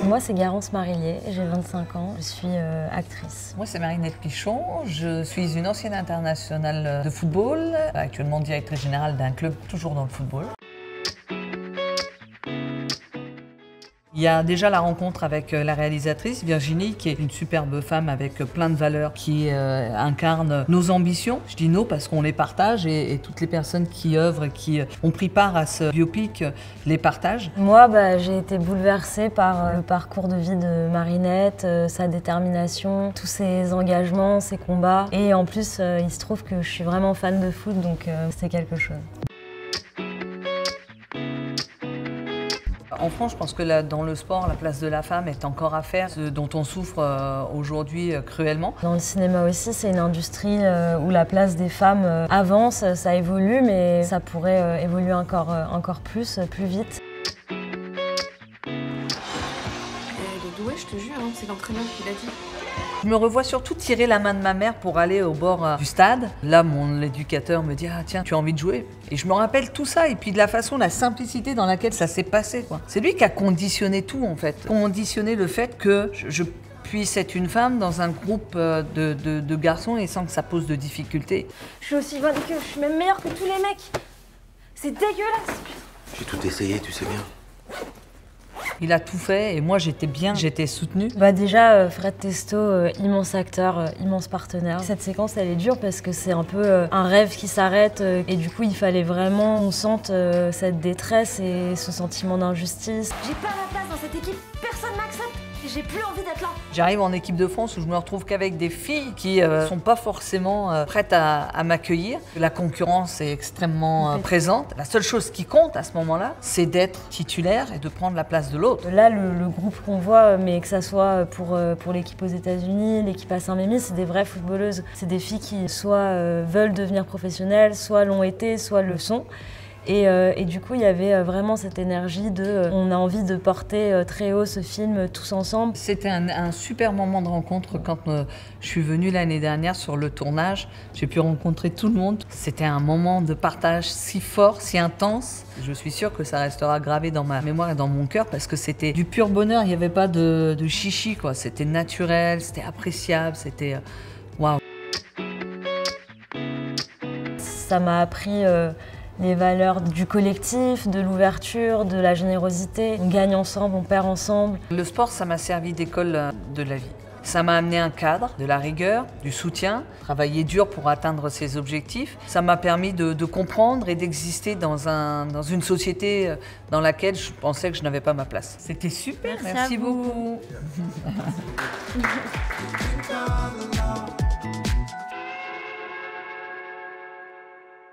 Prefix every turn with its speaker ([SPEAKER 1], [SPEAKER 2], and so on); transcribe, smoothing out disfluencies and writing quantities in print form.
[SPEAKER 1] Moi, c'est Garance Marillier, j'ai 25 ans, je suis actrice.
[SPEAKER 2] Moi, c'est Marinette Pichon, je suis une ancienne internationale de football, actuellement directrice générale d'un club toujours dans le football. Il y a déjà la rencontre avec la réalisatrice Virginie, qui est une superbe femme avec plein de valeurs, qui incarne nos ambitions. Je dis nos parce qu'on les partage et toutes les personnes qui œuvrent et qui ont pris part à ce biopic les partagent.
[SPEAKER 1] Moi, j'ai été bouleversée par le parcours de vie de Marinette, sa détermination, tous ses engagements, ses combats. Et en plus, il se trouve que je suis vraiment fan de foot, donc c'est quelque chose.
[SPEAKER 2] En France, je pense que dans le sport, la place de la femme est encore à faire, ce dont on souffre aujourd'hui cruellement.
[SPEAKER 1] Dans le cinéma aussi, c'est une industrie où la place des femmes avance, ça évolue, mais ça pourrait évoluer encore plus vite.
[SPEAKER 3] Elle est douée, je te jure, hein, c'est l'entraîneur qui l'a dit.
[SPEAKER 2] Je me revois surtout tirer la main de ma mère pour aller au bord du stade. Là, mon éducateur me dit « Ah tiens, tu as envie de jouer ?» Et je me rappelle tout ça et puis de la façon, la simplicité dans laquelle ça s'est passé, quoi. C'est lui qui a conditionné tout, en fait. Conditionné le fait que je puisse être une femme dans un groupe de garçons et sans que ça pose de difficultés.
[SPEAKER 1] Je suis aussi bonne que je suis même meilleure que tous les mecs. C'est dégueulasse.
[SPEAKER 4] J'ai tout essayé, tu sais bien.
[SPEAKER 2] Il a tout fait et moi j'étais bien, j'étais soutenue.
[SPEAKER 1] Déjà, Fred Testo, immense acteur, immense partenaire. Cette séquence, elle est dure parce que c'est un peu un rêve qui s'arrête et du coup, il fallait vraiment qu'on sente cette détresse et ce sentiment d'injustice.
[SPEAKER 5] J'ai pas ma place dans cette équipe, personne m'accepte et j'ai plus envie d'être là.
[SPEAKER 2] J'arrive en équipe de France où je me retrouve qu'avec des filles qui sont pas forcément prêtes à m'accueillir. La concurrence est extrêmement présente. La seule chose qui compte à ce moment-là, c'est d'être titulaire et de prendre la place de l'autre.
[SPEAKER 1] Là, le groupe qu'on voit, mais que ça soit pour l'équipe aux États-Unis, l'équipe à Saint-Mémy, c'est des vraies footballeuses. C'est des filles qui soit veulent devenir professionnelles, soit l'ont été, soit le sont. Et du coup, il y avait vraiment cette énergie de on a envie de porter très haut ce film tous ensemble.
[SPEAKER 2] C'était un super moment de rencontre quand je suis venue l'année dernière sur le tournage. J'ai pu rencontrer tout le monde. C'était un moment de partage si fort, si intense. Je suis sûre que ça restera gravé dans ma mémoire et dans mon cœur parce que c'était du pur bonheur. Il n'y avait pas de chichi, quoi. C'était naturel, c'était appréciable, c'était waouh.
[SPEAKER 1] Ça m'a appris les valeurs du collectif, de l'ouverture, de la générosité. On gagne ensemble, on perd ensemble.
[SPEAKER 2] Le sport, ça m'a servi d'école de la vie. Ça m'a amené un cadre, de la rigueur, du soutien, travailler dur pour atteindre ses objectifs. Ça m'a permis de comprendre et d'exister dans une société dans laquelle je pensais que je n'avais pas ma place. C'était super, merci beaucoup.